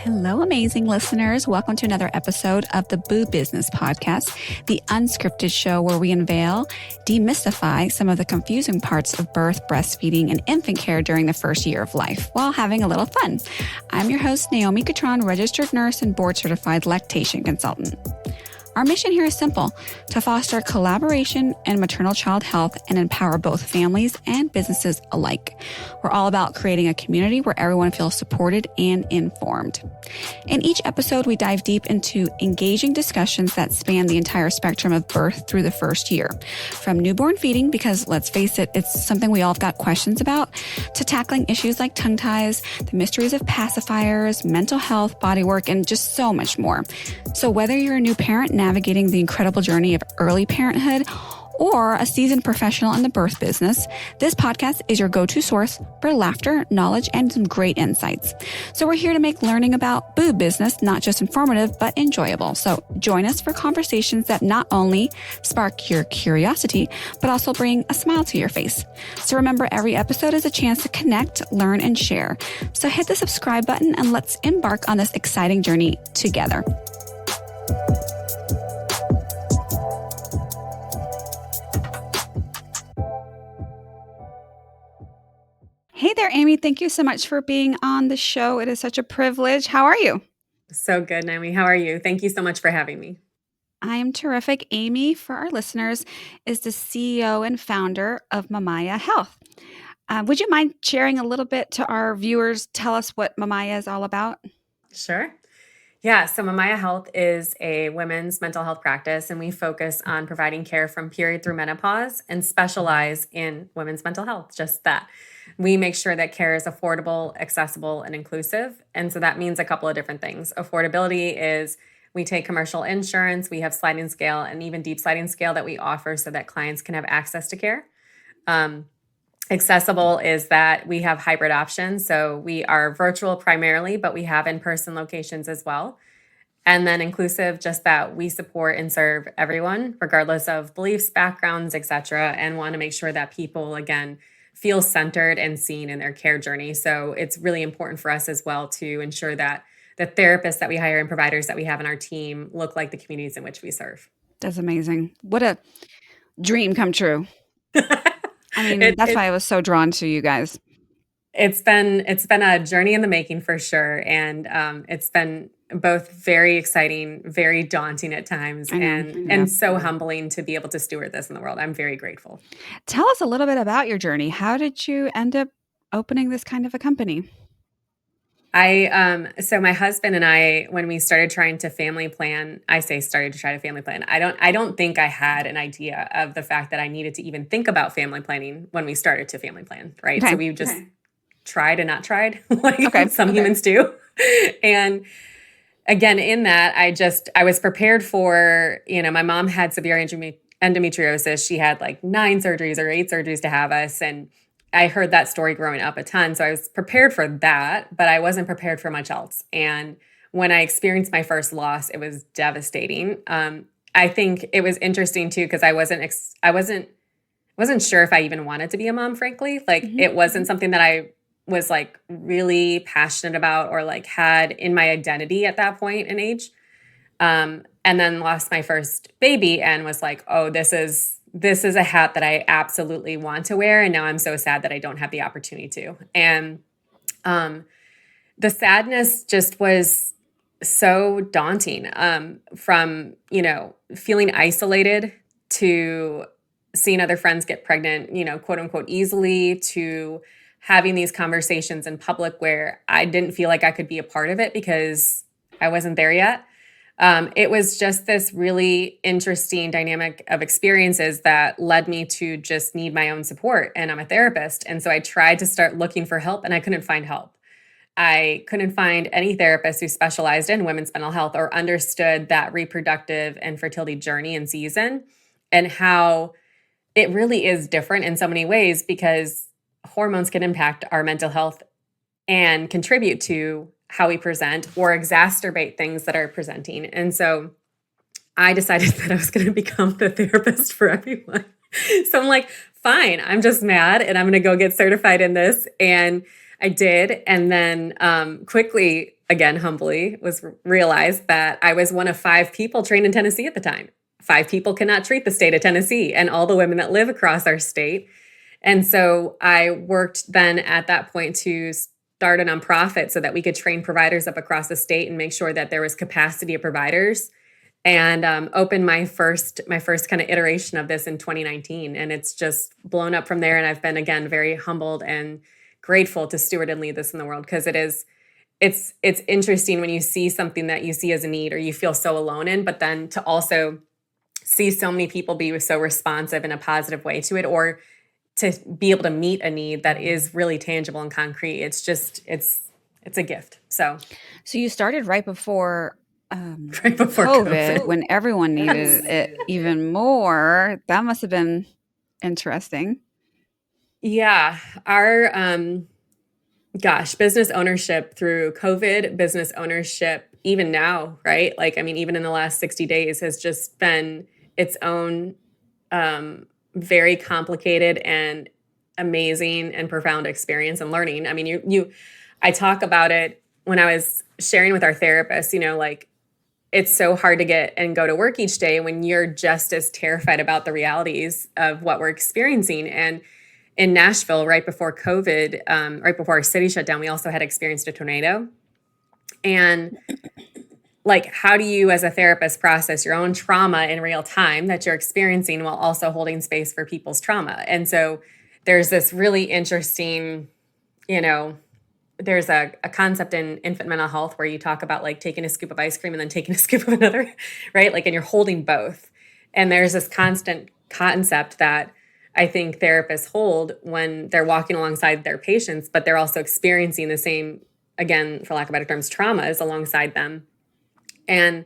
Hello, amazing listeners. Welcome to another episode of the Boo Business Podcast, the unscripted show where we unveil, demystify some of the confusing parts of birth, breastfeeding, and infant care during the first year of life while having a little fun. I'm your host, Naomi Catron, registered nurse and board-certified lactation consultant. Our mission here is simple: to foster collaboration in maternal child health and empower both families and businesses alike. We're all about creating a community where everyone feels supported and informed. In each episode, we dive deep into engaging discussions that span the entire spectrum of birth through the first year. From newborn feeding, because let's face it, it's something we all have got questions about, to tackling issues like tongue ties, the mysteries of pacifiers, mental health, bodywork, and just so much more. So whether you're a new parent navigating the incredible journey of early parenthood or a seasoned professional in the birth business, this podcast is your go-to source for laughter, knowledge, and some great insights. So we're here to make learning about boob business not just informative, but enjoyable. So join us for conversations that not only spark your curiosity, but also bring a smile to your face. So remember, every episode is a chance to connect, learn, and share. So hit the subscribe button and let's embark on this exciting journey together. Hey there, Amy. Thank you so much for being on the show. It is such a privilege. How are you? So good, Naomi. How are you? Thank you so much for having me. I am terrific. Amy, for our listeners, is the CEO and founder of Mamaya Health. Would you mind sharing a little bit to our viewers? Tell us what Mamaya is all about. Sure. Yeah, so Mamaya Health is a women's mental health practice, and we focus on providing care from period through menopause and specialize in women's mental health, just that. We make sure that care is affordable, accessible, and inclusive. And so that means a couple of different things. Affordability is we take commercial insurance, we have sliding scale and even deep sliding scale that we offer so that clients can have access to care. Accessible is that we have hybrid options. So we are virtual primarily, but we have in-person locations as well. And then inclusive, just that we support and serve everyone, regardless of beliefs, backgrounds, et cetera, and want to make sure that people, again, feel centered and seen in their care journey. So it's really important for us as well to ensure that the therapists that we hire and providers that we have in our team look like the communities in which we serve. That's amazing. What a dream come true. I mean, that's why I was so drawn to you guys. It's been a journey in the making for sure. And it's been both very exciting, very daunting at times, and so humbling to be able to steward this in the world. I'm very grateful. Tell us a little bit about your journey. How did you end up opening this kind of a company? So my husband and I, when we started trying to family plan, I don't think I had an idea of the fact that I needed to even think about family planning when we started to family plan, right? Okay. So we just tried and not tried, like some humans do. And again, in that, I was prepared for, my mom had severe endometriosis. She had like 9 surgeries or 8 surgeries to have us. And I heard that story growing up a ton. So I was prepared for that, but I wasn't prepared for much else. And when I experienced my first loss, it was devastating. I think it was interesting too, because I wasn't sure if I even wanted to be a mom, frankly. Like it wasn't something that I was like really passionate about or like had in my identity at that point in age. And then lost my first baby and was like, oh, this is a hat that I absolutely want to wear. And now I'm so sad that I don't have the opportunity to. And the sadness just was so daunting, from, feeling isolated to seeing other friends get pregnant, quote unquote, easily, to having these conversations in public where I didn't feel like I could be a part of it because I wasn't there yet. It was just this really interesting dynamic of experiences that led me to just need my own support. And I'm a therapist. And so I tried to start looking for help and I couldn't find help. I couldn't find any therapist who specialized in women's mental health or understood that reproductive and fertility journey and season and how it really is different in so many ways because hormones can impact our mental health and contribute to how we present or exacerbate things that are presenting. And so I decided that I was going to become the therapist for everyone. So I'm like, fine, I'm just mad and I'm going to go get certified in this. And I did. And then quickly again, humbly realized that I was one of 5 people trained in Tennessee at the time. 5 people cannot treat the state of Tennessee and all the women that live across our state. And so I worked then at that point to start a nonprofit so that we could train providers up across the state and make sure that there was capacity of providers, and opened my first kind of iteration of this in 2019. And it's just blown up from there. And I've been, again, very humbled and grateful to steward and lead this in the world, because it's interesting when you see something that you see as a need or you feel so alone in, but then to also see so many people be so responsive in a positive way to it, or to be able to meet a need that is really tangible and concrete. It's just, it's a gift. So you started right before right before COVID, when everyone needed it even more. That must have been interesting. Yeah. Our, business ownership through COVID, business ownership, even now, right? Like, I mean, even in the last 60 days has just been its own, very complicated and amazing and profound experience and learning. I mean, I talk about it when I was sharing with our therapist, like, it's so hard to get and go to work each day when you're just as terrified about the realities of what we're experiencing. And in Nashville, right before COVID, right before our city shut down, we also had experienced a tornado. And like, how do you as a therapist process your own trauma in real time that you're experiencing while also holding space for people's trauma? And so there's this really interesting, there's a concept in infant mental health where you talk about like taking a scoop of ice cream and then taking a scoop of another, right? Like, and you're holding both. And there's this constant concept that I think therapists hold when they're walking alongside their patients, but they're also experiencing the same, again, for lack of better terms, traumas alongside them. And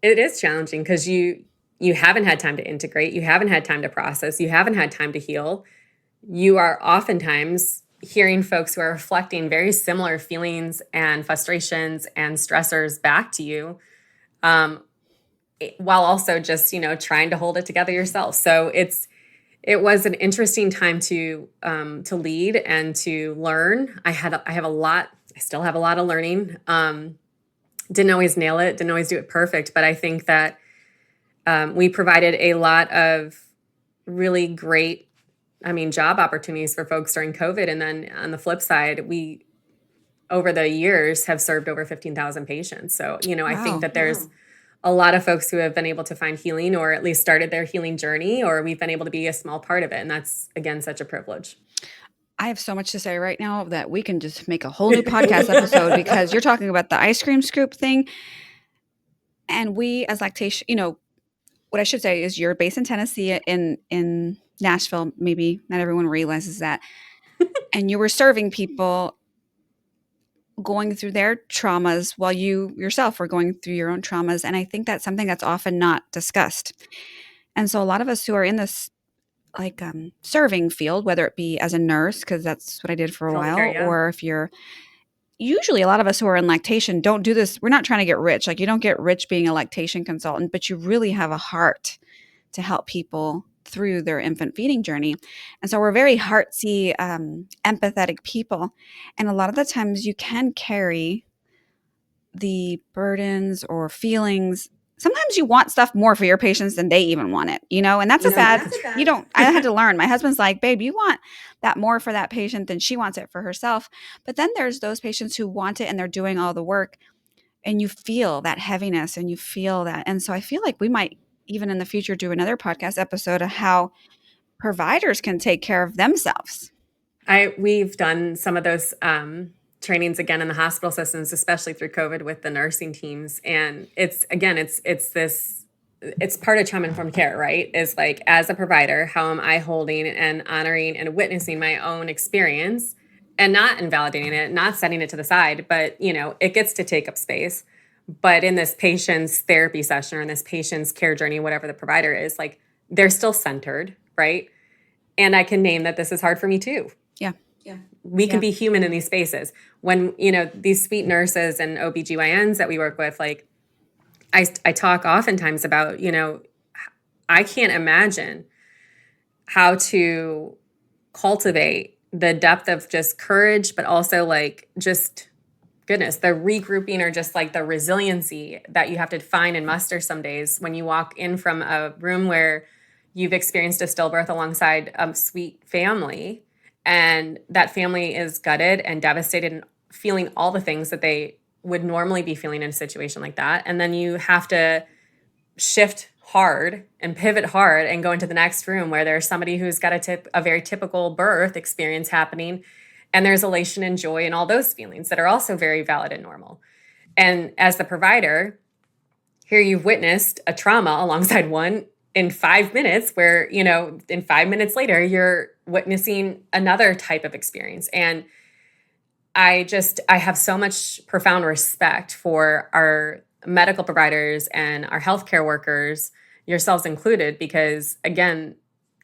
it is challenging because you haven't had time to integrate, you haven't had time to process, you haven't had time to heal. You are oftentimes hearing folks who are reflecting very similar feelings and frustrations and stressors back to you, while also just, trying to hold it together yourself. So it was an interesting time to lead and to learn. I still have a lot of learning. Didn't always nail it, didn't always do it perfect, but I think that we provided a lot of really great, job opportunities for folks during COVID. And then on the flip side, we, over the years, have served over 15,000 patients. So, I think that there's a lot of folks who have been able to find healing, or at least started their healing journey, or we've been able to be a small part of it. And that's, again, such a privilege. I have so much to say right now that we can just make a whole new podcast episode, because you're talking about the ice cream scoop thing. And we, as Lactation, what I should say is you're based in Tennessee, in Nashville. Maybe not everyone realizes that. And you were serving people going through their traumas while you yourself were going through your own traumas. And I think that's something that's often not discussed. And so a lot of us who are in this serving field, whether it be as a nurse, because that's what I did for a while, yeah. or if you're usually, a lot of us who are in lactation don't do this. We're not trying to get rich. Like, you don't get rich being a lactation consultant, but you really have a heart to help people through their infant feeding journey. And so we're very heartsy, empathetic people. And a lot of the times you can carry the burdens or feelings. Sometimes you want stuff more for your patients than they even want it, and that's I had to learn. My husband's like, babe, you want that more for that patient than she wants it for herself. But then there's those patients who want it and they're doing all the work, and you feel that heaviness and you feel that. And so I feel like we might even in the future do another podcast episode of how providers can take care of themselves. We've done some of those trainings again in the hospital systems, especially through COVID with the nursing teams. And it's part of trauma-informed care, right? Is like, as a provider, how am I holding and honoring and witnessing my own experience and not invalidating it, not setting it to the side, but, it gets to take up space. But in this patient's therapy session or in this patient's care journey, whatever the provider is, like, they're still centered, right? And I can name that this is hard for me too. Yeah. We can be human in these spaces. When, these sweet nurses and OBGYNs that we work with, like, I talk oftentimes about, I can't imagine how to cultivate the depth of just courage, but also like just goodness, the regrouping or just like the resiliency that you have to find and muster some days when you walk in from a room where you've experienced a stillbirth alongside a sweet family, and that family is gutted and devastated and feeling all the things that they would normally be feeling in a situation like that. And then you have to shift hard and pivot hard and go into the next room where there's somebody who's got a very typical birth experience happening. And there's elation and joy and all those feelings that are also very valid and normal. And as the provider, here you've witnessed a trauma alongside one in 5 minutes where, in 5 minutes later, you're witnessing another type of experience. And I have so much profound respect for our medical providers and our healthcare workers, yourselves included, because again,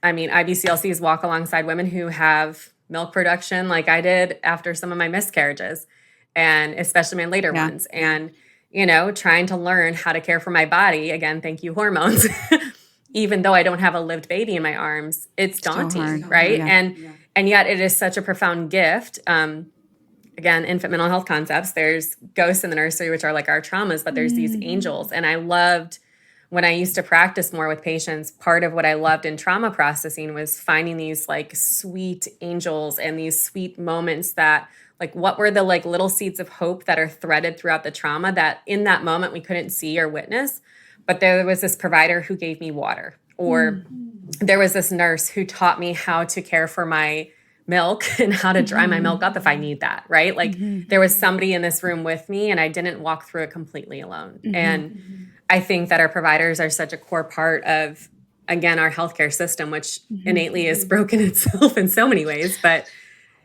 IBCLCs walk alongside women who have milk production like I did after some of my miscarriages, and especially my later ones. And, trying to learn how to care for my body, again, thank you, hormones, even though I don't have a lived baby in my arms, it's daunting, right? Yeah. And yet it is such a profound gift. Again, infant mental health concepts, there's ghosts in the nursery, which are like our traumas, but there's these angels. And I loved when I used to practice more with patients, part of what I loved in trauma processing was finding these like sweet angels and these sweet moments that like, what were the like little seeds of hope that are threaded throughout the trauma that in that moment we couldn't see or witness. But there was this provider who gave me water, or there was this nurse who taught me how to care for my milk and how to dry my milk up if I need that, right? Like there was somebody in this room with me and I didn't walk through it completely alone. And I think that our providers are such a core part of, again, our healthcare system, which innately is broken itself in so many ways. But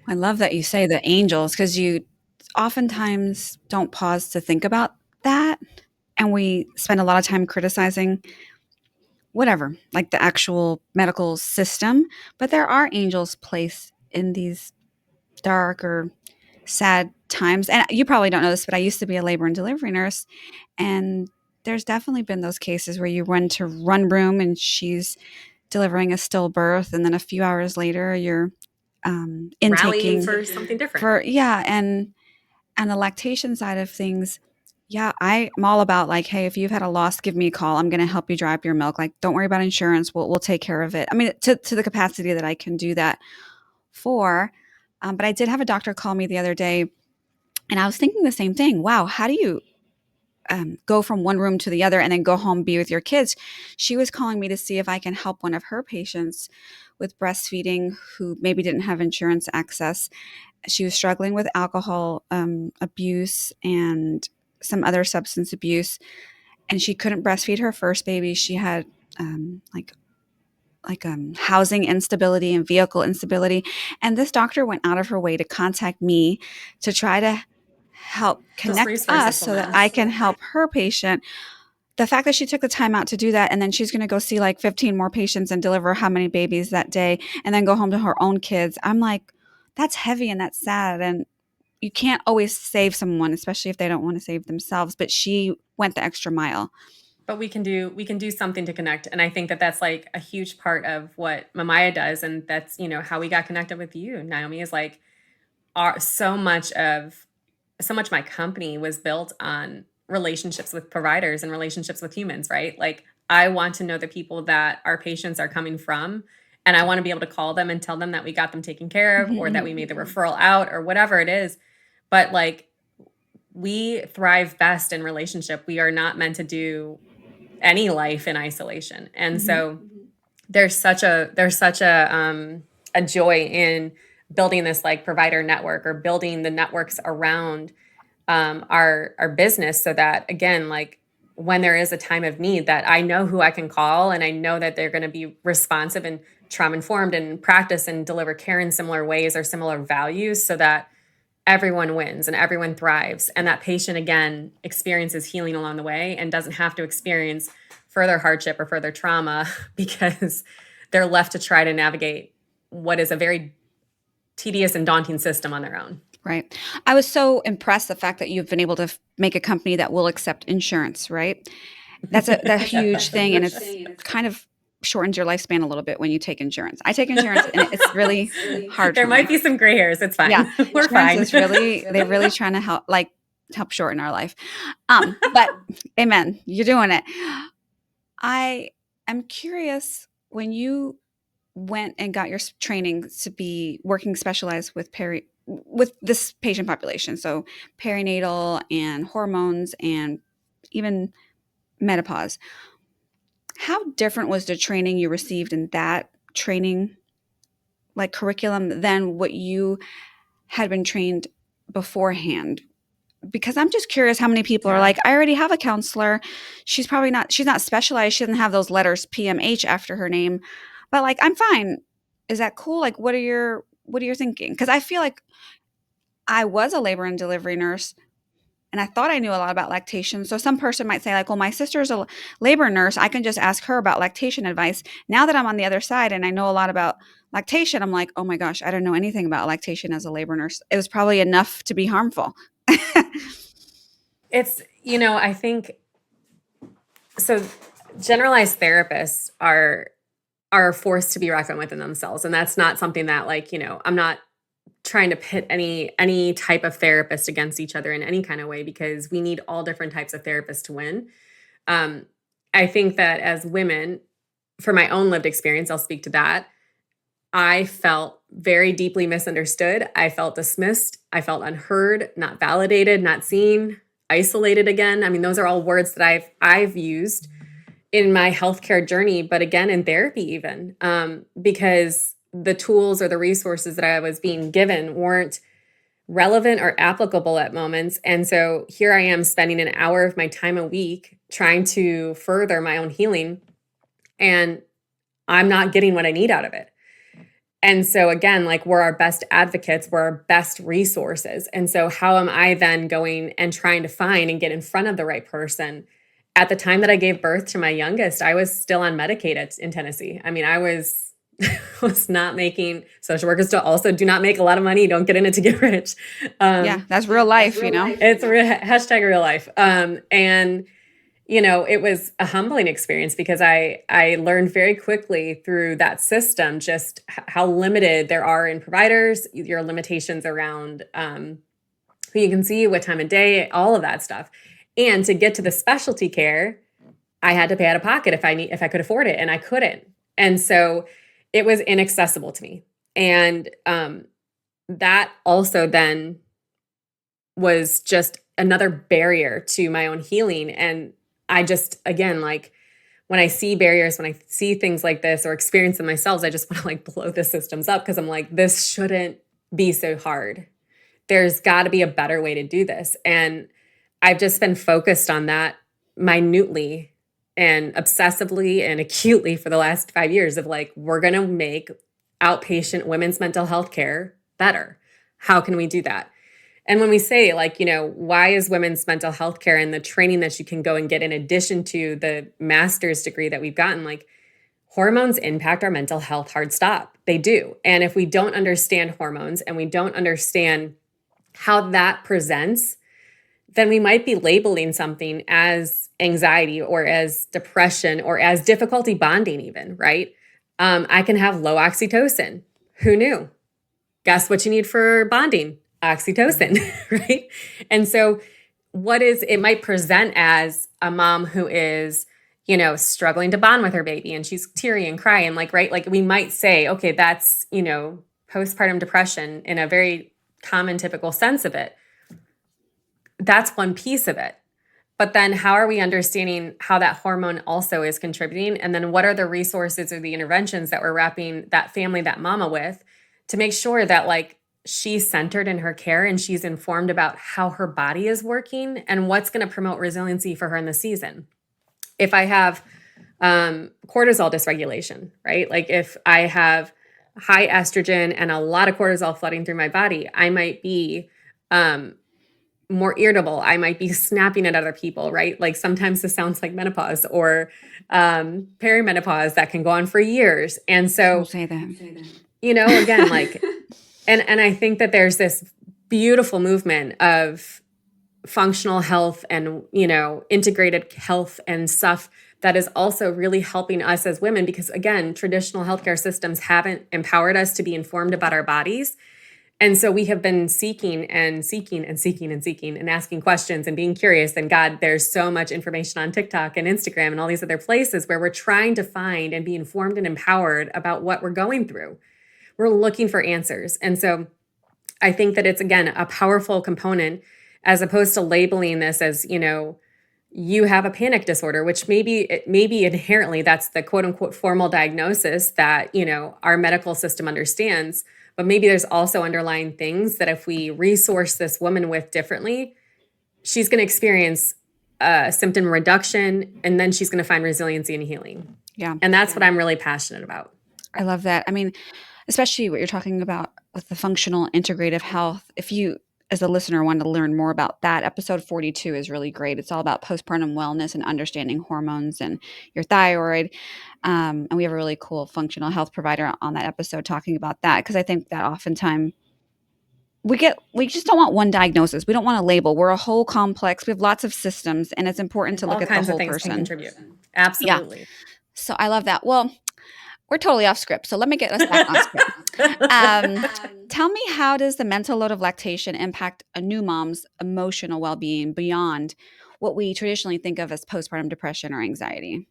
I love that you say the angels, because you oftentimes don't pause to think about that. And we spend a lot of time criticizing whatever, like the actual medical system. But there are angels placed in these dark or sad times. And you probably don't know this, but I used to be a labor and delivery nurse. And there's definitely been those cases where you run to one room and she's delivering a stillbirth. And then a few hours later, you're intaking for something different. And the lactation side of things, I'm all about like, hey, if you've had a loss, give me a call. I'm going to help you dry up your milk. Like, don't worry about insurance. We'll take care of it. I mean, to the capacity that I can do that for. But I did have a doctor call me the other day, and I was thinking the same thing. Wow, how do you go from one room to the other and then go home, be with your kids? She was calling me to see if I can help one of her patients with breastfeeding who maybe didn't have insurance access. She was struggling with alcohol abuse and some other substance abuse, and she couldn't breastfeed her first baby. She had housing instability and vehicle instability. And this doctor went out of her way to contact me to try to help connect us so that I can help her patient. The fact that she took the time out to do that, and then she's going to go see like 15 more patients and deliver how many babies that day, and then go home to her own kids. I'm like, that's heavy and that's sad. And you can't always save someone, especially if they don't want to save themselves. But she went the extra mile. But we can do something to connect. And I think that that's like a huge part of what Mamaya does. And that's, how we got connected with you, Naomi, is like so much my company was built on relationships with providers and relationships with humans, right? Like I want to know the people that our patients are coming from, and I want to be able to call them and tell them that we got them taken care of, or that we made the referral out, or whatever it is. But like, we thrive best in relationship. We are not meant to do any life in isolation. And so there's such a joy in building this like provider network, or building the networks around our business, so that again, like when there is a time of need, that I know who I can call, and I know that they're going to be responsive and trauma informed and practice and deliver care in similar ways or similar values, so that everyone wins and everyone thrives. And that patient, again, experiences healing along the way and doesn't have to experience further hardship or further trauma because they're left to try to navigate what is a very tedious and daunting system on their own. Right. I was so impressed the fact that you've been able to make a company that will accept insurance, right? That's a huge thing. And it's kind of shortens your lifespan a little bit when you take insurance. I take insurance and it's really hard. There might be some gray hairs. It's fine. Yeah. We're fine. They're really trying to help. Like help shorten our life. But amen, you're doing it. I am curious, when you went and got your training to be working specialized with this patient population, so perinatal and hormones and even menopause, how different was the training you received in that training, like curriculum, than what you had been trained beforehand? Because I'm just curious how many people are like, I already have a counselor. She's not specialized. She doesn't have those letters PMH after her name, but like, I'm fine. Is that cool? Like, what are you thinking? Because I feel like I was a labor and delivery nurse and I thought I knew a lot about lactation. So some person might say like, well, my sister's a labor nurse. I can just ask her about lactation advice. Now that I'm on the other side and I know a lot about lactation, I'm like, oh my gosh, I don't know anything about lactation as a labor nurse. It was probably enough to be harmful. It's, I think, so generalized therapists are forced to be reckoned with in themselves. And that's not something that I'm not trying to pit any type of therapist against each other in any kind of way, because we need all different types of therapists to win. I think that as women, for my own lived experience, I'll speak to that. I felt very deeply misunderstood. I felt dismissed. I felt unheard, not validated, not seen, isolated again. I mean, those are all words that I've used in my healthcare journey, but again, in therapy even, because the tools or the resources that I was being given weren't relevant or applicable at moments. And so here I am spending an hour of my time a week trying to further my own healing, and I'm not getting what I need out of it. And so again, like, we're our best advocates, we're our best resources. And so how am I then going and trying to find and get in front of the right person? At the time that I gave birth to my youngest, I was still on Medicaid in Tennessee. I mean, I was not making, social workers also do not make a lot of money. Don't get in it to get rich. Yeah, that's real life, life. It's hashtag real life. And it was a humbling experience, because I learned very quickly through that system just how limited there are in providers, your limitations around who you can see, what time of day, all of that stuff. And to get to the specialty care, I had to pay out of pocket if I could afford it, and I couldn't. And so it was inaccessible to me. And that also then was just another barrier to my own healing. And I just, again, like, when I see barriers, when I see things like this or experience them myself, I just want to like blow the systems up, because I'm like, this shouldn't be so hard. There's got to be a better way to do this. And I've just been focused on that minutely and obsessively and acutely for the last 5 years of like, we're going to make outpatient women's mental health care better. How can we do that? And when we say like, why is women's mental health care and the training that you can go and get in addition to the master's degree that we've gotten, like, hormones impact our mental health, hard stop. They do. And if we don't understand hormones and we don't understand how that presents, then we might be labeling something as anxiety or as depression or as difficulty bonding even, right? I can have low oxytocin. Who knew? Guess what you need for bonding? Oxytocin, right? And so it might present as a mom who is, struggling to bond with her baby and she's teary and crying, like, right? Like, we might say, okay, that's, postpartum depression in a very common, typical sense of it. That's one piece of it. But then how are we understanding how that hormone also is contributing? And then what are the resources or the interventions that we're wrapping that family, that mama with, to make sure that like she's centered in her care and she's informed about how her body is working and what's going to promote resiliency for her in the season. If I have cortisol dysregulation, right? Like if I have high estrogen and a lot of cortisol flooding through my body, I might be more irritable. I might be snapping at other people, right? Like sometimes this sounds like menopause or perimenopause that can go on for years. And so, Don't say that. Again, like, and I think that there's this beautiful movement of functional health and, integrated health and stuff that is also really helping us as women, because again, traditional healthcare systems haven't empowered us to be informed about our bodies. And so we have been seeking and seeking and seeking and seeking and asking questions and being curious. And God, there's so much information on TikTok and Instagram and all these other places where we're trying to find and be informed and empowered about what we're going through. We're looking for answers. And so I think that it's, again, a powerful component as opposed to labeling this as, you have a panic disorder, which maybe inherently that's the quote unquote formal diagnosis that, our medical system understands. But maybe there's also underlying things that if we resource this woman with differently, she's going to experience symptom reduction, and then she's going to find resiliency and healing. Yeah. And that's what I'm really passionate about. I love that. I mean, especially what you're talking about with the functional integrative health. If you, as a listener, want to learn more about that, episode 42 is really great. It's all about postpartum wellness and understanding hormones and your thyroid. And we have a really cool functional health provider on that episode talking about that, because I think that oftentimes we just don't want one diagnosis. We don't want a label. We're a whole complex. We have lots of systems, and it's important to look at the whole person. Can contribute. Absolutely. Yeah. So I love that. Well, we're totally off script, so let me get us back on script. Tell me, how does the mental load of lactation impact a new mom's emotional well-being beyond what we traditionally think of as postpartum depression or anxiety?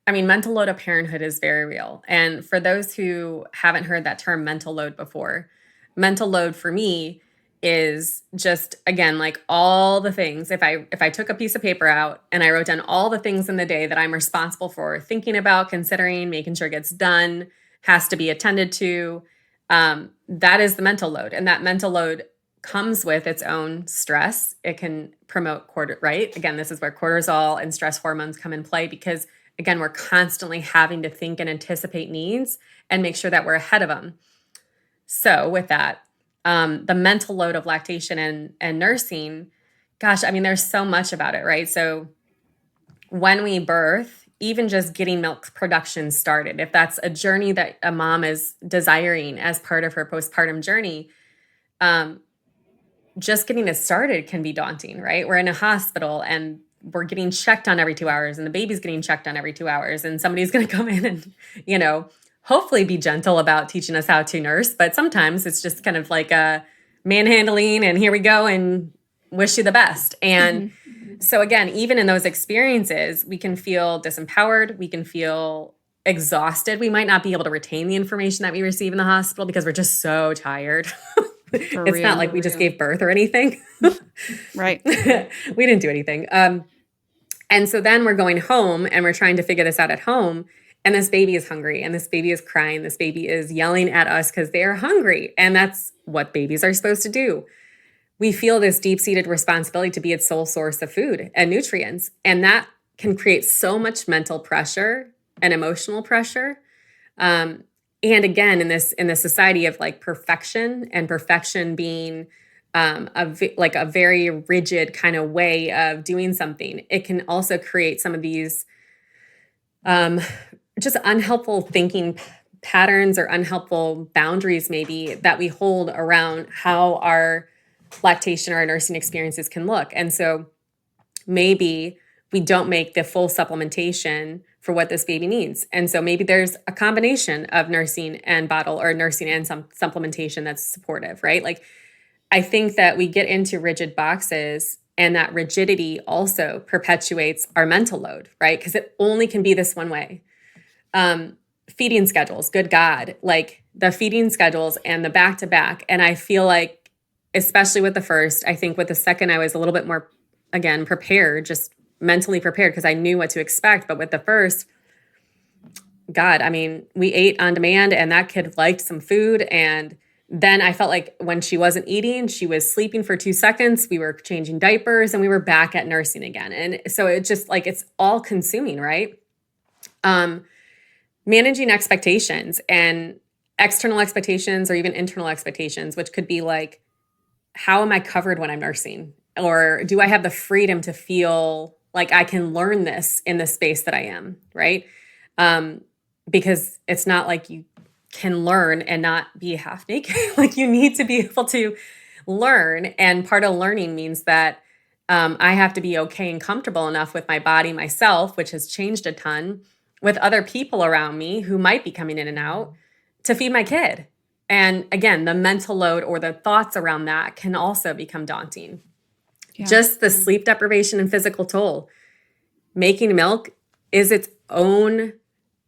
I mean, mental load of parenthood is very real. And for those who haven't heard that term mental load before, mental load for me is just, again, like all the things. If I took a piece of paper out and I wrote down all the things in the day that I'm responsible for thinking about, considering, making sure it gets done, has to be attended to, that is the mental load. And that mental load comes with its own stress. It can promote right? Again, this is where cortisol and stress hormones come in play, because again, we're constantly having to think and anticipate needs and make sure that we're ahead of them. So with that, the mental load of lactation and nursing, gosh, I mean, there's so much about it, right? So when we birth, even just getting milk production started, if that's a journey that a mom is desiring as part of her postpartum journey, just getting it started can be daunting, right? We're in a hospital and we're getting checked on every 2 hours, and the baby's getting checked on every 2 hours, and somebody's going to come in and, hopefully be gentle about teaching us how to nurse. But sometimes it's just kind of like a manhandling and here we go and wish you the best. And so again, even in those experiences, we can feel disempowered. We can feel exhausted. We might not be able to retain the information that we receive in the hospital because we're just so tired. It's not like we just gave birth or anything. Right. We didn't do anything. And so then we're going home and we're trying to figure this out at home. And this baby is hungry, and this baby is crying. This baby is yelling at us because they are hungry. And that's what babies are supposed to do. We feel this deep-seated responsibility to be its sole source of food and nutrients. And that can create so much mental pressure and emotional pressure. And again, in this society of like perfection, and perfection being a very rigid kind of way of doing something, it can also create some of these just unhelpful thinking patterns or unhelpful boundaries maybe that we hold around how our lactation or our nursing experiences can look. And so maybe we don't make the full supplementation for what this baby needs. And so maybe there's a combination of nursing and bottle, or nursing and some supplementation that's supportive, right? Like, I think that we get into rigid boxes, and that rigidity also perpetuates our mental load, right? Because it only can be this one way. Feeding schedules, good God, like the feeding schedules and the back-to-back. And I feel like, especially with the first, I think with the second, I was a little bit more, again, prepared, just mentally prepared because I knew what to expect. But with the first, God, I mean, we ate on demand and that kid liked some food. And then I felt like when she wasn't eating, she was sleeping for 2 seconds. We were changing diapers and we were back at nursing again. And so it just like, it's all consuming, right? Managing expectations and external expectations or even internal expectations, which could be like, how am I covered when I'm nursing? Or do I have the freedom to feel like I can learn this in the space that I am, right? Because it's not like you can learn and not be half naked. Like, you need to be able to learn. And part of learning means that I have to be okay and comfortable enough with my body, myself, which has changed a ton, with other people around me who might be coming in and out, to feed my kid. And again, the mental load or the thoughts around that can also become daunting. Yeah. Just the sleep deprivation and physical toll. Making milk is its own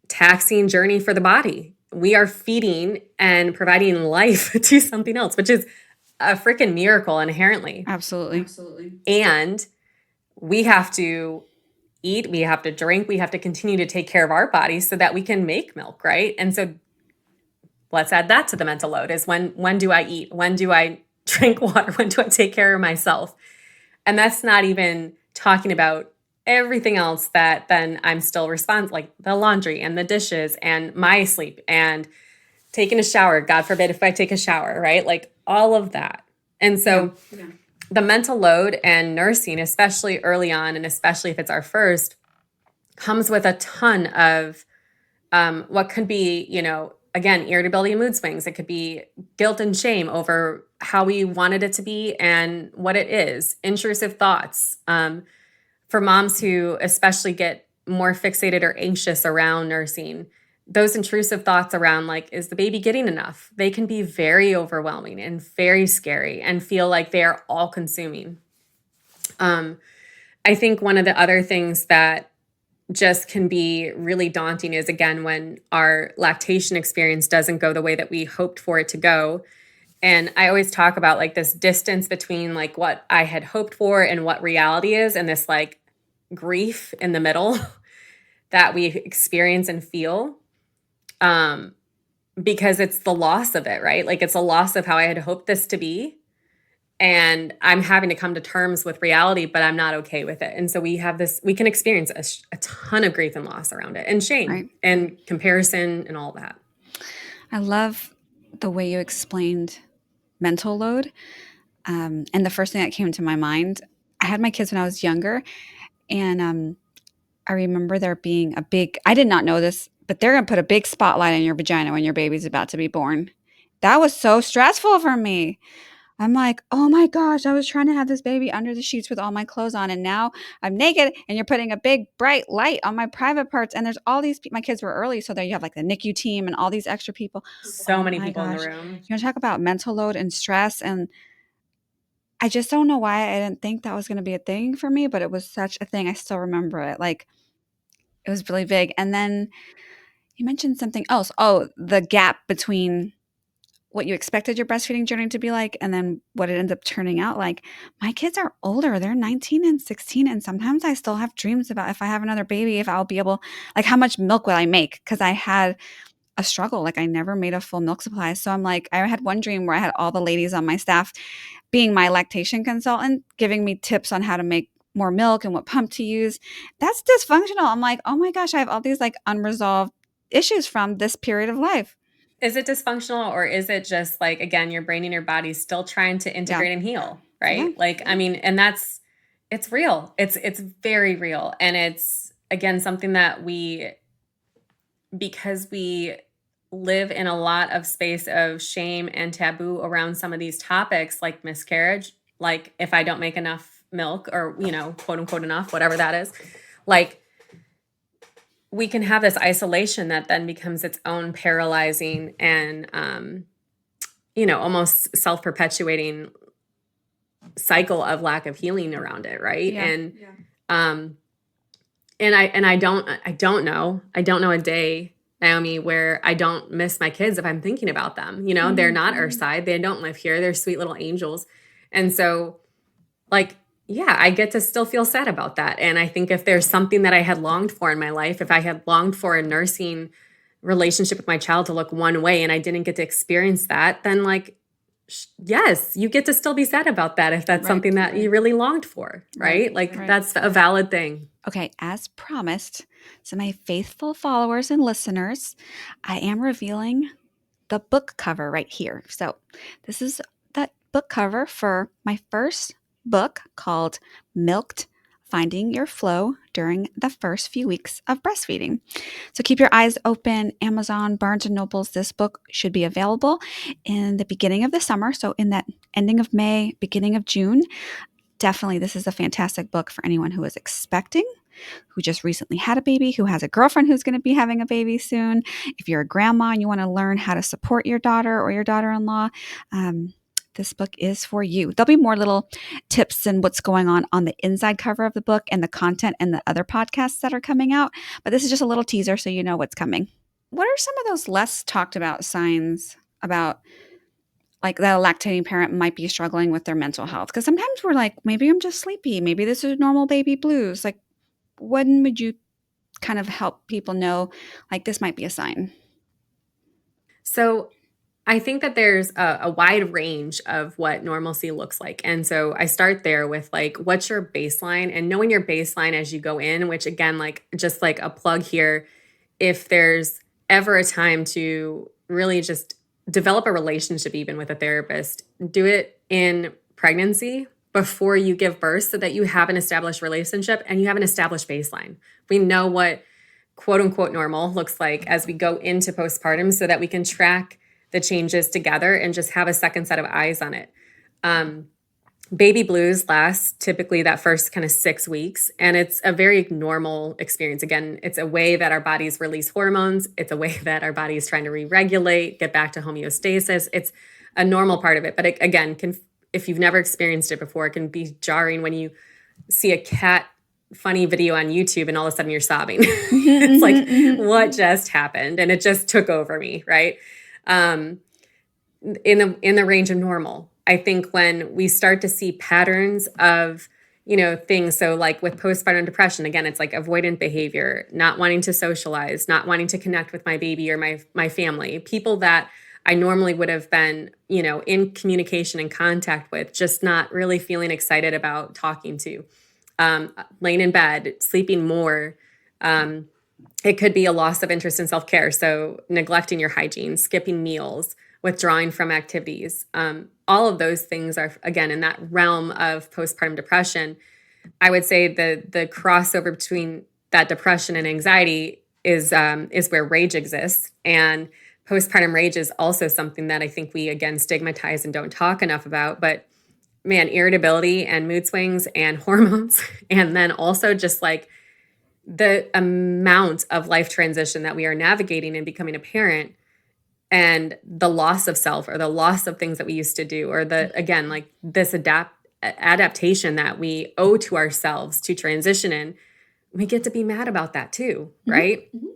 taxing journey for the body. We are feeding and providing life to something else, which is a freaking miracle inherently. Absolutely. And we have to eat, we have to drink, we have to continue to take care of our bodies so that we can make milk, right? And so let's add that to the mental load is when do I eat? When do I drink water? When do I take care of myself? And that's not even talking about everything else that then I'm still responsible, like the laundry and the dishes and my sleep and taking a shower. God forbid if I take a shower, right? Like all of that. And so the mental load and nursing, especially early on, and especially if it's our first, comes with a ton of what could be, again, irritability and mood swings. It could be guilt and shame over how we wanted it to be and what it is, intrusive thoughts. For moms who especially get more fixated or anxious around nursing, those intrusive thoughts around like, is the baby getting enough? They can be very overwhelming and very scary and feel like they are all consuming. I think one of the other things that just can be really daunting is, again, when our lactation experience doesn't go the way that we hoped for it to go. And I always talk about like this distance between like what I had hoped for and what reality is, and this like grief in the middle that we experience and feel. Because it's the loss of it, right? Like it's a loss of how I had hoped this to be. And I'm having to come to terms with reality, but I'm not okay with it. And so we can experience a ton of grief and loss around it and shame and comparison and all that. I love the way you explained mental load. And the first thing that came to my mind, I had my kids when I was younger, and I remember there being I did not know this, but they're going to put a big spotlight on your vagina when your baby's about to be born. That was so stressful for me. I'm like, oh my gosh, I was trying to have this baby under the sheets with all my clothes on, and now I'm naked and you're putting a big bright light on my private parts. And there's all these my kids were early, so there you have like the NICU team and all these extra people. So many people in the room. You want to talk about mental load and stress, and I just don't know why I didn't think that was going to be a thing for me, but it was such a thing. I still remember it. Like it was really big. And then you mentioned something else. Oh, the gap between what you expected your breastfeeding journey to be like and then what it ends up turning out like. My kids are older. They're 19 and 16. And sometimes I still have dreams about if I have another baby, if I'll be able, like how much milk will I make? Because I had a struggle. Like I never made a full milk supply. So I'm like, I had one dream where I had all the ladies on my staff being my lactation consultant, giving me tips on how to make more milk and what pump to use. That's dysfunctional. I'm like, oh my gosh, I have all these like unresolved issues from this period of life. Is it dysfunctional, or is it just like, again, your brain and your body still trying to integrate and heal, right? Like, I mean, and it's real. It's very real. And it's, again, something that because we live in a lot of space of shame and taboo around some of these topics like miscarriage, like if I don't make enough milk or, quote unquote enough, whatever that is, like we can have this isolation that then becomes its own paralyzing and, almost self-perpetuating cycle of lack of healing around it. Right. Yeah. And I don't know a day, Naomi, where I don't miss my kids if I'm thinking about them. They're not Earthside. They don't live here. They're sweet little angels. And so like, yeah, I get to still feel sad about that. And I think if there's something that I had longed for in my life, if I had longed for a nursing relationship with my child to look one way and I didn't get to experience that, then like, yes, you get to still be sad about that if that's something that you really longed for, right? That's a valid thing. Okay, as promised, so my faithful followers and listeners, I am revealing the book cover right here. So this is that book cover for my first book called Milked: Finding Your Flow During the First Few Weeks of Breastfeeding. So keep your eyes open. Amazon, Barnes & Nobles, this book should be available in the beginning of the summer. So in that ending of May, beginning of June. Definitely, this is a fantastic book for anyone who is expecting who just recently had a baby, who has a girlfriend who's going to be having a baby soon, if you're a grandma and you want to learn how to support your daughter or your daughter-in-law, this book is for you. There'll be more little tips and what's going on the inside cover of the book and the content and the other podcasts that are coming out. But this is just a little teaser so you know what's coming. What are some of those less talked about signs about like that a lactating parent might be struggling with their mental health? Because sometimes we're like, maybe I'm just sleepy. Maybe this is normal baby blues. Like, when would you kind of help people know like this might be a sign? So I think that there's a wide range of what normalcy looks like. And so I start there with like, what's your baseline, and knowing your baseline as you go in, which again, like just like a plug here, if there's ever a time to really just develop a relationship, even with a therapist, do it in pregnancy before you give birth so that you have an established relationship and you have an established baseline. We know what quote unquote normal looks like as we go into postpartum so that we can track the changes together and just have a second set of eyes on it. Baby blues last typically that first kind of 6 weeks, and it's a very normal experience. Again, it's a way that our bodies release hormones. It's a way that our body is trying to re-regulate, get back to homeostasis. It's a normal part of it. But it, again, if you've never experienced it before, it can be jarring when you see a cat funny video on YouTube and all of a sudden you're sobbing. It's like, what just happened? And it just took over me, right? In the range of normal. I think when we start to see patterns of, things, so like with postpartum depression, again, it's like avoidant behavior, not wanting to socialize, not wanting to connect with my baby or my family, people that I normally would have been, in communication and contact with, just not really feeling excited about talking to, laying in bed, sleeping more. It could be a loss of interest in self-care. So neglecting your hygiene, skipping meals, withdrawing from activities. All of those things are, again, in that realm of postpartum depression. I would say the crossover between that depression and anxiety is where rage exists. And postpartum rage is also something that I think we, again, stigmatize and don't talk enough about. But man, irritability and mood swings and hormones, and then also just like the amount of life transition that we are navigating and becoming a parent, and the loss of self or the loss of things that we used to do, or again, like this adaptation that we owe to ourselves to transition in, we get to be mad about that too, right? Mm-hmm.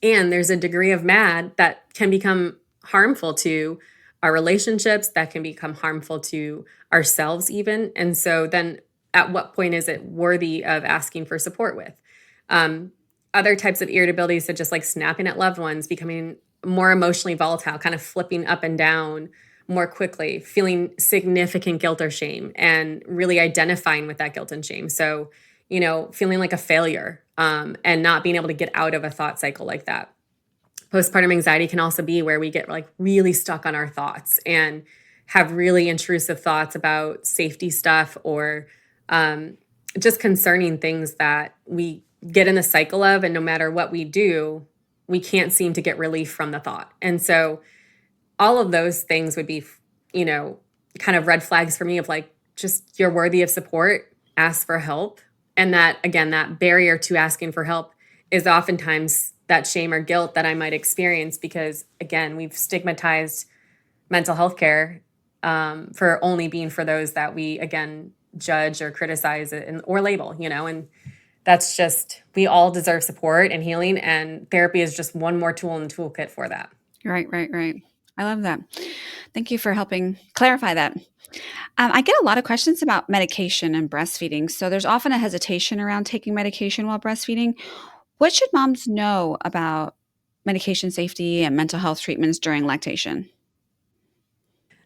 And there's a degree of mad that can become harmful to our relationships, that can become harmful to ourselves even. And so then at what point is it worthy of asking for support with? Other types of irritability, such as like snapping at loved ones, becoming more emotionally volatile, kind of flipping up and down more quickly, feeling significant guilt or shame, and really identifying with that guilt and shame. So, feeling like a failure, and not being able to get out of a thought cycle like that. Postpartum anxiety can also be where we get like really stuck on our thoughts and have really intrusive thoughts about safety stuff, or just concerning things that we get in the cycle of, and no matter what we do, we can't seem to get relief from the thought. And so all of those things would be, kind of red flags for me of like, just you're worthy of support, ask for help. And that, again, that barrier to asking for help is oftentimes that shame or guilt that I might experience because, again, we've stigmatized mental health care for only being for those that we, again, judge or criticize or label, and that's just, we all deserve support and healing, and therapy is just one more tool in the toolkit for that. Right. I love that. Thank you for helping clarify that. I get a lot of questions about medication and breastfeeding. So there's often a hesitation around taking medication while breastfeeding. What should moms know about medication safety and mental health treatments during lactation?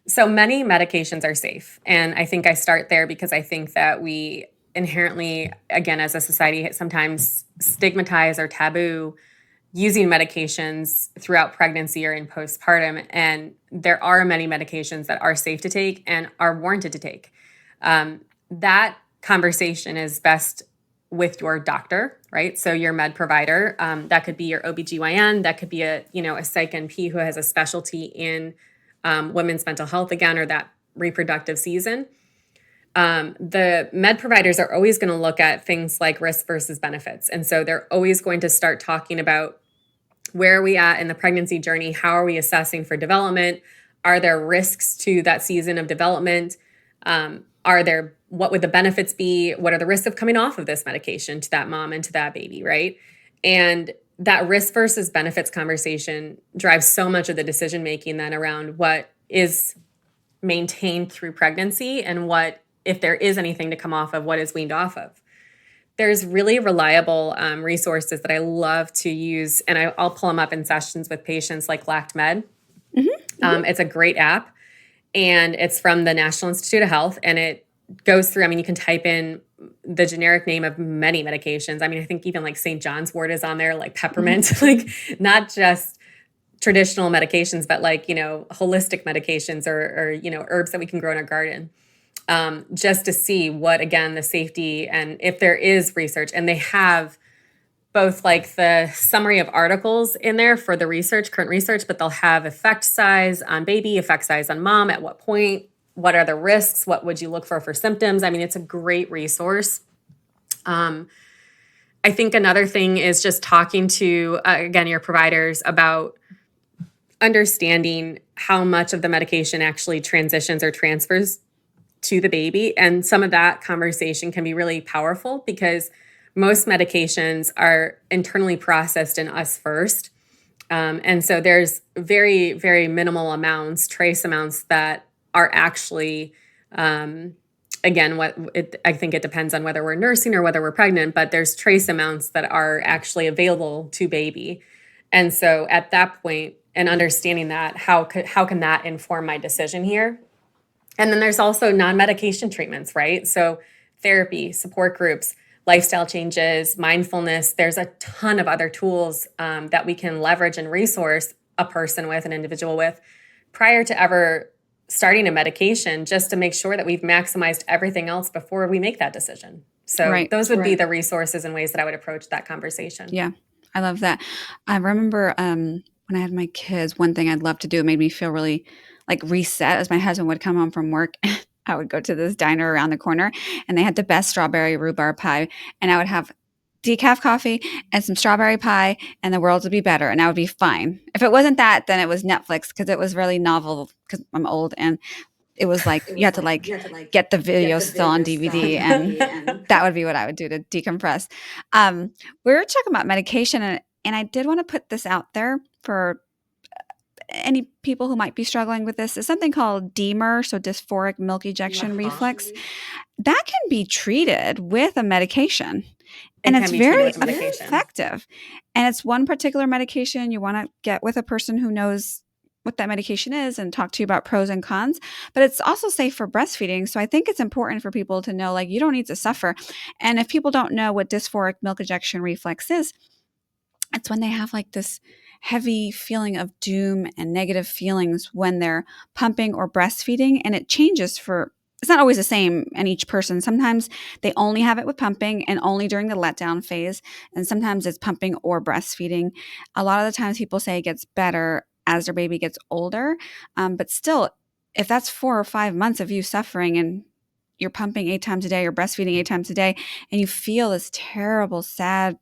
So many medications are safe. And I think I start there because I think that we inherently, again, as a society, sometimes stigmatize or taboo using medications throughout pregnancy or in postpartum. And there are many medications that are safe to take and are warranted to take. That conversation is best with your doctor, right? So your med provider, that could be your OBGYN, that could be a psych NP who has a specialty in women's mental health again, or that reproductive season. the med providers are always going to look at things like risk versus benefits. And so they're always going to start talking about where are we at in the pregnancy journey? How are we assessing for development? Are there risks to that season of development? What would the benefits be? What are the risks of coming off of this medication to that mom and to that baby, right? And that risk versus benefits conversation drives so much of the decision making then around what is maintained through pregnancy and what, if there is anything to come off of, what is weaned off of. There's really reliable resources that I love to use, and I'll pull them up in sessions with patients like LactMed. It's a great app, and it's from the National Institute of Health, and it goes through, you can type in the generic name of many medications. I think even like St. John's wort is on there, like peppermint, like not just traditional medications, but like, holistic medications or herbs that we can grow in our garden. Just to see what, again, the safety and if there is research. And they have both like the summary of articles in there for the research, current research, but they'll have effect size on baby, effect size on mom, at what point, what are the risks, what would you look for symptoms? It's a great resource. I think another thing is just talking to, again, your providers about understanding how much of the medication actually transitions or transfers to the baby. And some of that conversation can be really powerful because most medications are internally processed in us first. And so there's very, very minimal amounts, trace amounts that are actually, again, I think it depends on whether we're nursing or whether we're pregnant, but there's trace amounts that are actually available to baby. And so at that point, and understanding that, how can that inform my decision here? And then there's also non-medication treatments, right? So therapy, support groups, lifestyle changes, mindfulness. There's a ton of other tools that we can leverage and resource a person with, an individual with, prior to ever starting a medication, just to make sure that we've maximized everything else before we make that decision. So those would be the resources and ways that I would approach that conversation. Yeah, I love that. I remember when I had my kids, one thing I'd love to do, it made me feel really like reset, as my husband would come home from work. I would go to this diner around the corner and they had the best strawberry rhubarb pie, and I would have decaf coffee and some strawberry pie and the world would be better and I would be fine. If it wasn't that, then it was Netflix, because it was really novel, because I'm old, and it was like you had to get the video still on DVD, and that would be what I would do to decompress. We were talking about medication, and I did want to put this out there for any people who might be struggling with this. Is something called DMER, so dysphoric milk ejection reflex. That can be treated with a medication. And it's very effective. And it's one particular medication. You want to get with a person who knows what that medication is and talk to you about pros and cons. But it's also safe for breastfeeding. So I think it's important for people to know, like, you don't need to suffer. And if people don't know what dysphoric milk ejection reflex is, it's when they have like this heavy feeling of doom and negative feelings when they're pumping or breastfeeding. And it changes it's not always the same in each person. Sometimes they only have it with pumping and only during the letdown phase. And sometimes it's pumping or breastfeeding. A lot of the times people say it gets better as their baby gets older. But still, if that's 4 or 5 months of you suffering and you're pumping 8 times a day or breastfeeding 8 times a day, and you feel this terrible, sad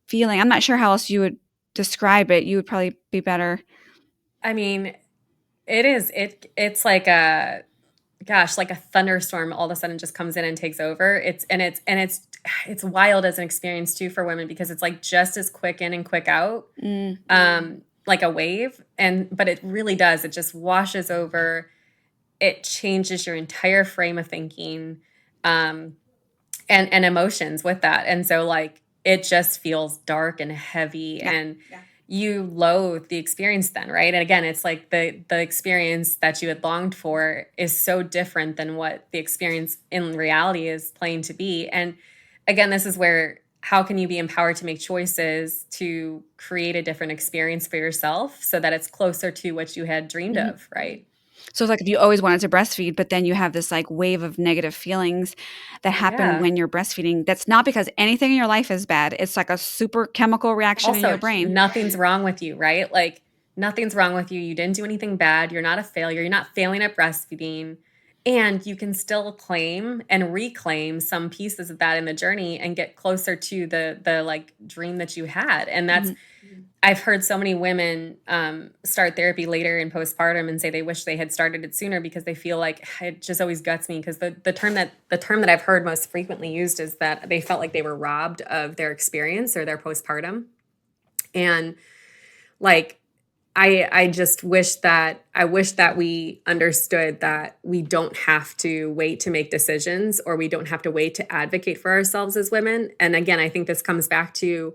feeling, I'm not sure how else you would describe it. You would probably be better. It's like like a thunderstorm all of a sudden just comes in and takes over. It's wild as an experience too for women, because it's like just as quick in and quick out, like a wave. But it really does. It just washes over. It changes your entire frame of thinking, and emotions with that. And so like, it just feels dark and heavy, and you loathe the experience then, right? And again, it's like the experience that you had longed for is so different than what the experience in reality is playing to be. And again, this is where, how can you be empowered to make choices to create a different experience for yourself so that it's closer to what you had dreamed of, right? So it's like if you always wanted to breastfeed, but then you have this like wave of negative feelings that happen when you're breastfeeding. That's not because anything in your life is bad. It's like a super chemical reaction in your brain. Nothing's wrong with you, right? Like nothing's wrong with you. You didn't do anything bad. You're not a failure. You're not failing at breastfeeding. And you can still claim and reclaim some pieces of that in the journey and get closer to the like dream that you had. And that's, I've heard so many women start therapy later in postpartum and say they wish they had started it sooner because they feel like it just always guts me, because the term that I've heard most frequently used is that they felt like they were robbed of their experience or their postpartum. And like, I just wish that we understood that we don't have to wait to make decisions, or we don't have to wait to advocate for ourselves as women. And again, I think this comes back to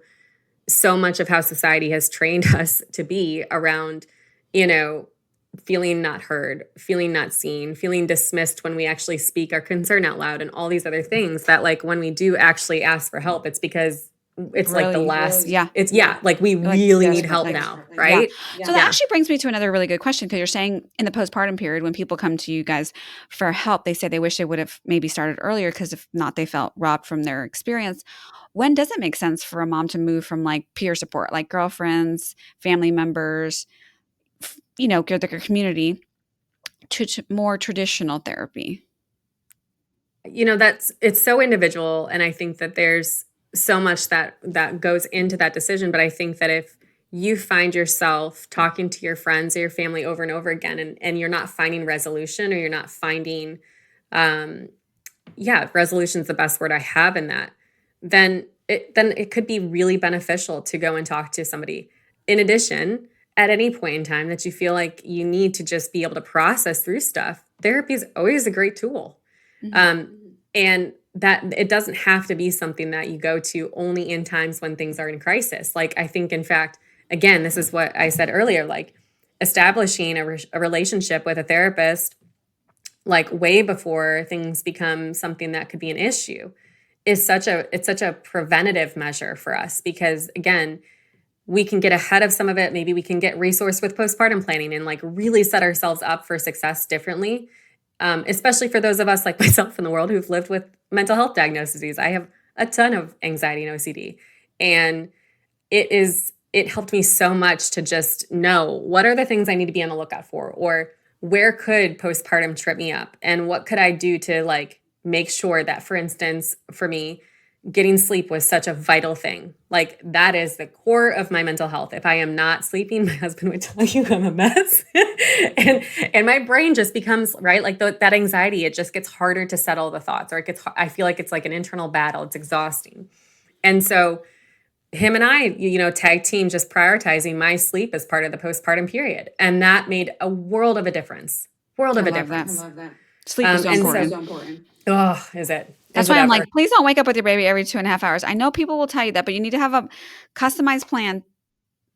so much of how society has trained us to be around, feeling not heard, feeling not seen, feeling dismissed when we actually speak our concern out loud, and all these other things that, like, when we do actually ask for help, it's because it's really, like the last, it's like we really need help now, right? So that actually brings me to another really good question, because you're saying in the postpartum period, when people come to you guys for help, they say they wish they would have maybe started earlier, because if not, they felt robbed from their experience. When does it make sense for a mom to move from like peer support, like girlfriends, family members, their community, to more traditional therapy? It's so individual. And I think that there's so much that goes into that decision. But I think that if you find yourself talking to your friends or your family over and over again, and you're not finding resolution, or you're not finding, resolution's the best word I have in that, then it could be really beneficial to go and talk to somebody. In addition, at any point in time that you feel like you need to just be able to process through stuff, therapy is always a great tool. And that it doesn't have to be something that you go to only in times when things are in crisis. Like, I think, in fact, again, this is what I said earlier, like establishing a relationship with a therapist, like way before things become something that could be an issue, is such a preventative measure for us, because again, we can get ahead of some of it. Maybe we can get resourced with postpartum planning and like really set ourselves up for success differently. Especially for those of us like myself in the world who've lived with mental health diagnoses. I have a ton of anxiety and OCD, and it helped me so much to just know what are the things I need to be on the lookout for, or where could postpartum trip me up, and what could I do to like make sure that, for instance, for me, getting sleep was such a vital thing. Like, that is the core of my mental health. If I am not sleeping, my husband would tell you I'm a mess. and my brain just becomes, right, like that anxiety, it just gets harder to settle the thoughts, or I feel like it's like an internal battle. It's exhausting. And so him and I, tag team just prioritizing my sleep as part of the postpartum period. And that made a world of a difference. I love that. Sleep is so important. Oh, is it? That's why I'm like, please don't wake up with your baby every 2.5 hours. I know people will tell you that, but you need to have a customized plan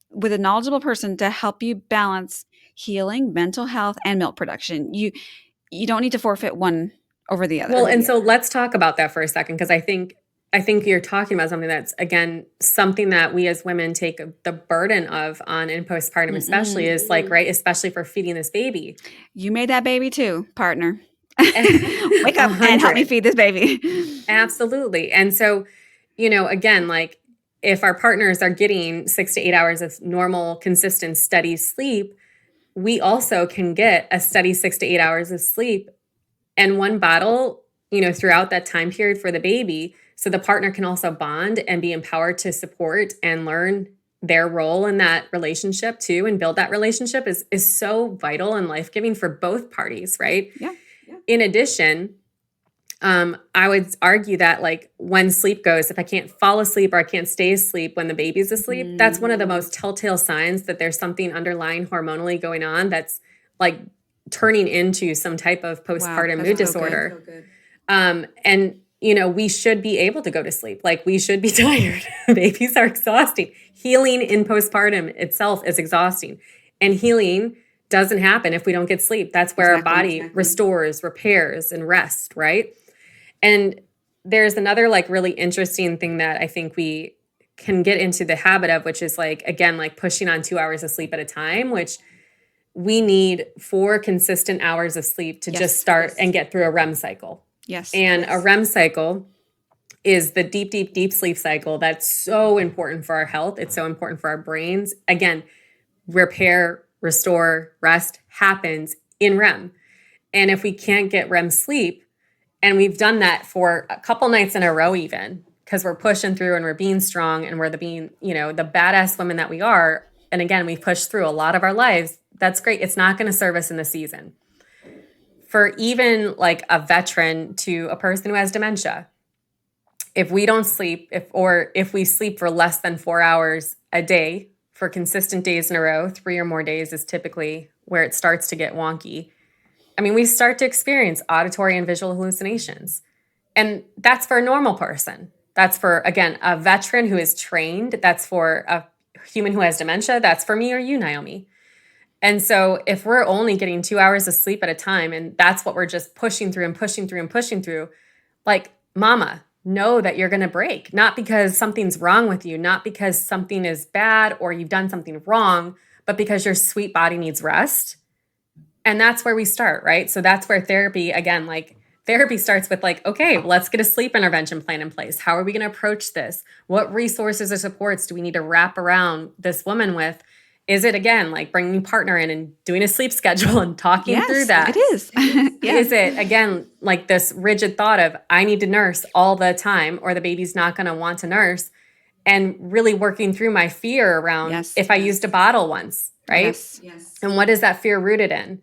with a knowledgeable person to help you balance healing, mental health, and milk production. You don't need to forfeit one over the other. Well, and so let's talk about that for a second, because I think you're talking about something that's, again, something that we as women take the burden of on in postpartum, especially, is like, right, especially for feeding this baby. You made that baby too, partner. Wake up 100. And help me feed this baby. Absolutely. And so, again, like, if our partners are getting 6 to 8 hours of normal, consistent, steady sleep, we also can get a steady 6 to 8 hours of sleep and one bottle, throughout that time period for the baby. So the partner can also bond and be empowered to support and learn their role in that relationship too, and build that relationship is so vital and life-giving for both parties, right? Yeah. In addition, I would argue that, like, when sleep goes, if I can't fall asleep or I can't stay asleep when the baby's asleep, that's one of the most telltale signs that there's something underlying hormonally going on that's like turning into some type of postpartum mood disorder. So and we should be able to go to sleep. Like, we should be tired. Babies are exhausting. Healing in postpartum itself is exhausting, and healing doesn't happen if we don't get sleep. That's where our body restores, repairs, and rests, right? And there's another like really interesting thing that I think we can get into the habit of, which is like, again, like pushing on 2 hours of sleep at a time, which we need 4 consistent hours of sleep to just start and get through a REM cycle. Yes. And a REM cycle is the deep, deep, deep sleep cycle that's so important for our health. It's so important for our brains. Again, repair, restore, rest happens in REM. And if we can't get REM sleep, and we've done that for a couple nights in a row, even because we're pushing through and we're being strong and we're the badass women that we are. And again, we've pushed through a lot of our lives. That's great. It's not going to serve us in the season. For even like a veteran to a person who has dementia, if we don't sleep, if we sleep for less than 4 hours a day for consistent days in a row, 3 or more days is typically where it starts to get wonky. I mean, we start to experience auditory and visual hallucinations. And that's for a normal person. That's for, again, a veteran who is trained. That's for a human who has dementia. That's for me or you, Naomi. And so if we're only getting 2 hours of sleep at a time, and that's what we're just pushing through and pushing through and pushing through, like, mama, know that you're going to break, not because something's wrong with you, not because something is bad or you've done something wrong, but because your sweet body needs rest. And that's where we start, right? So that's where therapy, again, like therapy starts with like, okay, let's get a sleep intervention plan in place. How are we going to approach this? What resources or supports do we need to wrap around this woman with? Is it, again, like bringing a partner in and doing a sleep schedule and talking through that? It is. Yes. Is it, again, like this rigid thought of I need to nurse all the time or the baby's not going to want to nurse, and really working through my fear around if I used a bottle once, right? Yes. And what is that fear rooted in?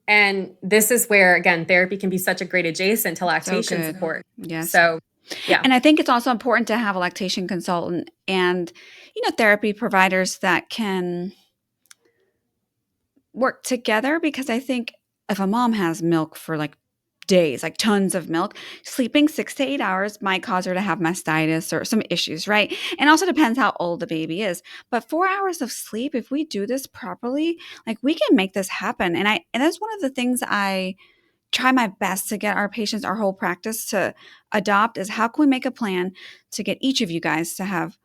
And this is where, again, therapy can be such a great adjacent to lactation support. Yes. So, yeah. And I think it's also important to have a lactation consultant and, therapy providers that can work together, because I think if a mom has milk for like days, like tons of milk, sleeping 6 to 8 hours might cause her to have mastitis or some issues, right? And also depends how old the baby is. But 4 hours of sleep, if we do this properly, like we can make this happen. And that's one of the things I try my best to get our patients, our whole practice to adopt, is how can we make a plan to get each of you guys to have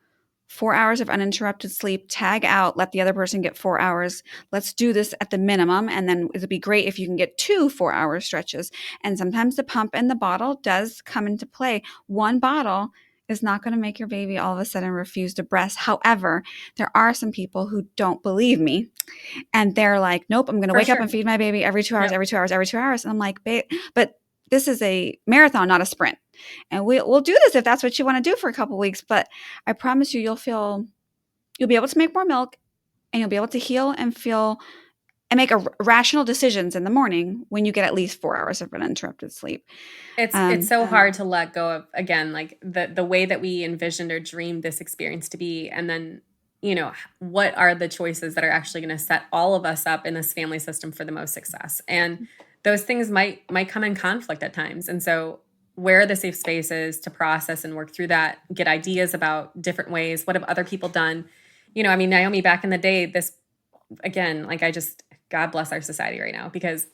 4 hours of uninterrupted sleep, tag out, let the other person get 4 hours. Let's do this at the minimum. And then it'd be great if you can get 2 4-hour stretches. And sometimes the pump and the bottle does come into play. One bottle is not going to make your baby all of a sudden refuse to breast. However, there are some people who don't believe me. And they're like, nope, I'm going to wake up and feed my baby every 2 hours, every 2 hours, every 2 hours. And I'm like, babe, but this is a marathon, not a sprint. And we'll do this if that's what you want to do for a couple of weeks. But I promise you, you'll be able to make more milk, and you'll be able to heal and feel and make rational decisions in the morning when you get at least 4 hours of uninterrupted sleep. It's so hard to let go of, again, like the way that we envisioned or dreamed this experience to be. And then, what are the choices that are actually going to set all of us up in this family system for the most success? And those things might come in conflict at times. And so where are the safe spaces to process and work through that, get ideas about different ways? What have other people done? Naomi, back in the day, this, again, like God bless our society right now, because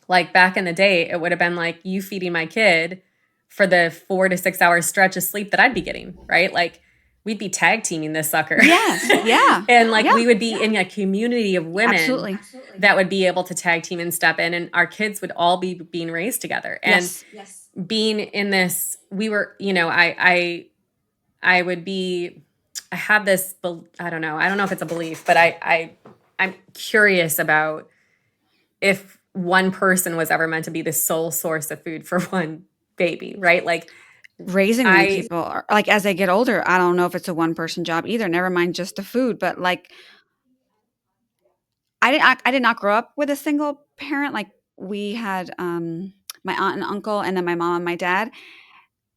like back in the day, it would have been like you feeding my kid for the 4 to 6 hour stretch of sleep that I'd be getting, right? Like we'd be tag teaming this sucker. Yes. Yeah. And like we would be in a community of women Absolutely. that would be able to tag team and step in, and our kids would all be being raised together. And being in this, we were, I have this, I don't know if it's a belief, but I'm curious about if one person was ever meant to be the sole source of food for one baby, right? Like raising people, like as they get older, I don't know if it's a one person job either, never mind just the food, but like I did not grow up with a single parent. Like we had my aunt and uncle, and then my mom and my dad.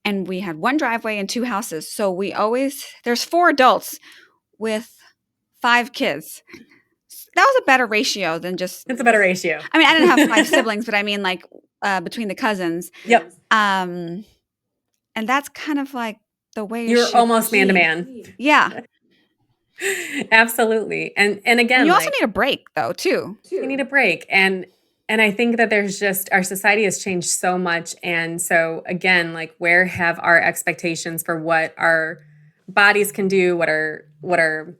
And we had one driveway and 2 houses. So there's 4 adults with 5 kids. That was a better ratio than just. It's a better ratio. I mean, I didn't have 5 siblings, but I mean like between the cousins. Yep. And that's kind of like the way you're almost man to man. Yeah. Absolutely. And again, and you also need a break though, too. You need a break. And I think that there's just, our society has changed so much. And so again, like where have our expectations for what our bodies can do, what our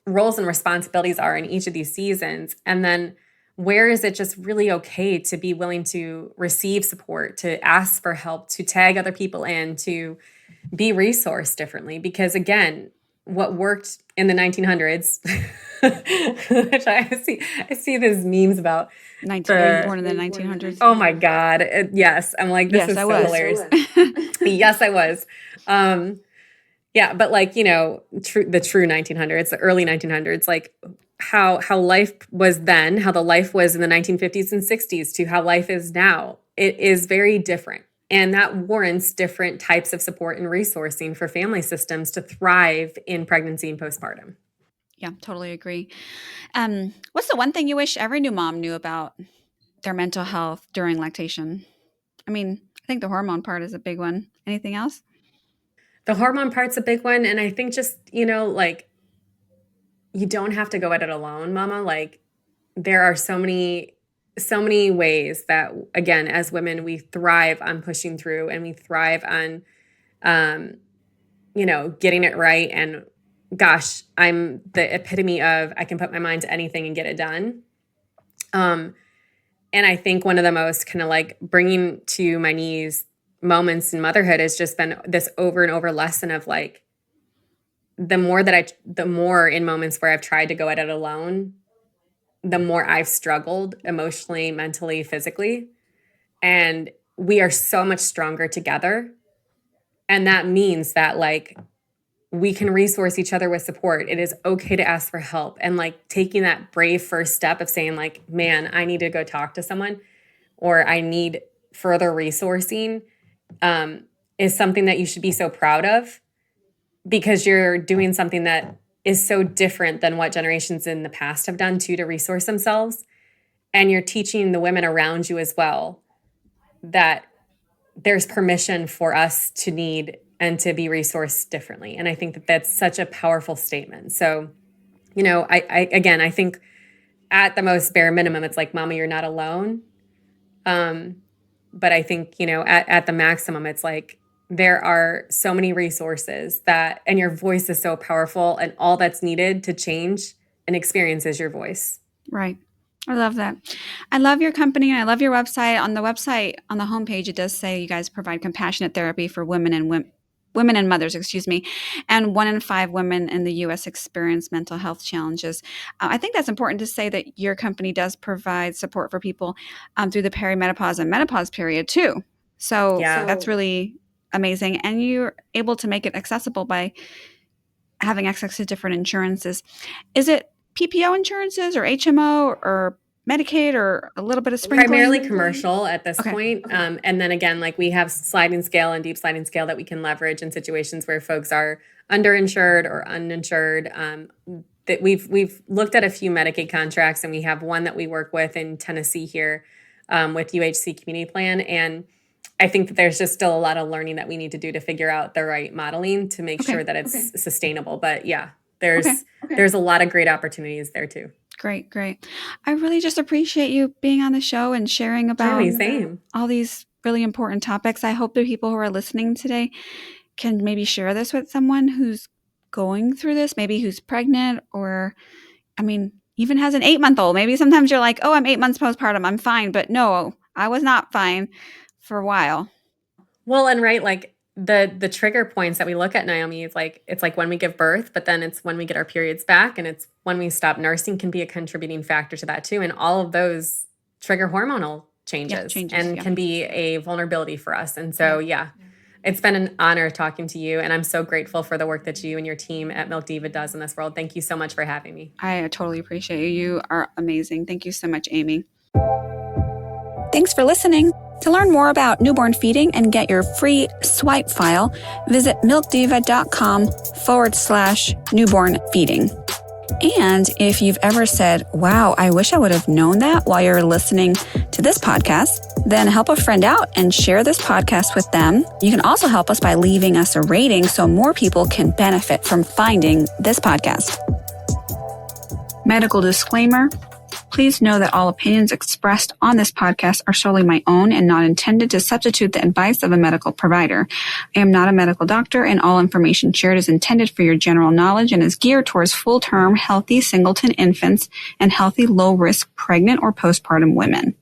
roles and responsibilities are in each of these seasons? And then where is it just really okay to be willing to receive support, to ask for help, to tag other people in, to be resourced differently? Because again, what worked in the 1900s, which I see these memes about. Were you born in the 1900s? Oh my God. Yes. I'm like, this is so hilarious. Yes, I was. Yeah, but like, you know, the true 1900s, the early 1900s, like how life was then, how the life was in the 1950s and 60s to how life is now. It is very different. And that warrants different types of support and resourcing for family systems to thrive in pregnancy and postpartum. Yeah, totally agree. What's the one thing you wish every new mom knew about their mental health during lactation? I mean, I think the hormone part is a big one. Anything else? The hormone part's a big one. And I think just, you know, like, you don't have to go at it alone, mama. Like, there are so many ways that, again, as women, we thrive on pushing through, and we thrive on, you know, getting it right. And gosh, I'm the epitome of, I can put my mind to anything and get it done. And I think one of the most kind of like bringing to my knees moments in motherhood has just been this over and over lesson of like, the more in moments where I've tried to go at it alone, the more I've struggled emotionally, mentally, physically. And we are so much stronger together. And that means that like we can resource each other with support. It is okay to ask for help. And like taking that brave first step of saying like, man, I need to go talk to someone, or I need further resourcing, is something that you should be so proud of, because you're doing something that is so different than what generations in the past have done to resource themselves. And you're teaching the women around you as well that there's permission for us to need and to be resourced differently. And I think that that's such a powerful statement. So, you know, I think at the most bare minimum, it's like, mama, you're not alone. But I think, you know, at the maximum, it's like, there are so many resources that, and your voice is so powerful, and all that's needed to change an experience is your voice. Right. I love that. I love your company, and I love your website. On the website, on the homepage, it does say you guys provide compassionate therapy for women and mothers, and 1 in 5 women in the U.S. experience mental health challenges. I think that's important to say that your company does provide support for people through the perimenopause and menopause period too. So that's really amazing. And you're able to make it accessible by having access to different insurances. Is it PPO insurances or HMO or Medicaid or a little bit of sprinkling? Primarily commercial at this point. And then again, like we have sliding scale and deep sliding scale that we can leverage in situations where folks are underinsured or uninsured. That we've looked at a few Medicaid contracts, and we have one that we work with in Tennessee here with UHC Community Plan. And I think that there's just still a lot of learning that we need to do to figure out the right modeling to make sure that it's sustainable. But yeah, there's a lot of great opportunities there too. Great. I really just appreciate you being on the show and sharing about all these really important topics. I hope the people who are listening today can maybe share this with someone who's going through this, maybe who's pregnant, or, I mean, even has an 8-month-old. Maybe sometimes you're like, oh, I'm 8 months postpartum, I'm fine. But no, I was not fine for a while. Well, and right, like the trigger points that we look at, Naomi, is like, it's like when we give birth, but then it's when we get our periods back, and it's when we stop nursing can be a contributing factor to that too. And all of those trigger hormonal changes can be a vulnerability for us. And so, it's been an honor talking to you, and I'm so grateful for the work that you and your team at Milk Diva does in this world. Thank you so much for having me. I totally appreciate you. You are amazing. Thank you so much, Amy. Thanks for listening. To learn more about newborn feeding and get your free swipe file, visit milkdiva.com/newborn feeding. And if you've ever said, wow, I wish I would have known that while you're listening to this podcast, then help a friend out and share this podcast with them. You can also help us by leaving us a rating so more people can benefit from finding this podcast. Medical disclaimer. Please know that all opinions expressed on this podcast are solely my own and not intended to substitute the advice of a medical provider. I am not a medical doctor, and all information shared is intended for your general knowledge and is geared towards full-term, healthy singleton infants and healthy, low-risk pregnant or postpartum women.